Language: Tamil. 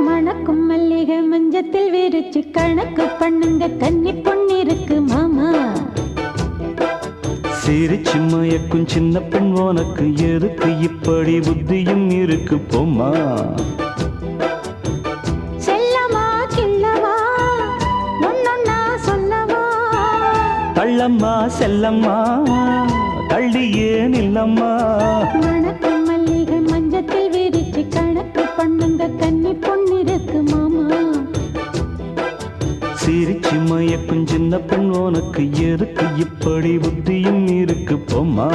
மணக்கும் மல்லிகை மஞ்சத்தில் விரிச்சு கணக்கு பண்ணுங்க கன்னி பொண்ணிருக்கு மாமா. சிரிச்சு மயக்கும் சின்ன பெண் உனக்கு எதுக்கு இப்படி புத்தியும் இருக்கு போம்மா. செல்லமா கிள்ளவா ஒன்னொன்னா சொல்லவா. தள்ளம்மா செல்லம்மா தள்ளியே நில்லம்மா. மணக்கும் மல்லிகை மஞ்சத்தில் விரிச்சு கணக்கு பண்ணுங்க கன்னி பொண்ணிருக்கு மாமா. சிரிச்சு மயக்கும் சின்ன பெண் உனக்கு எதுக்கு இப்படி புத்தியும் இருக்கு போம்மா.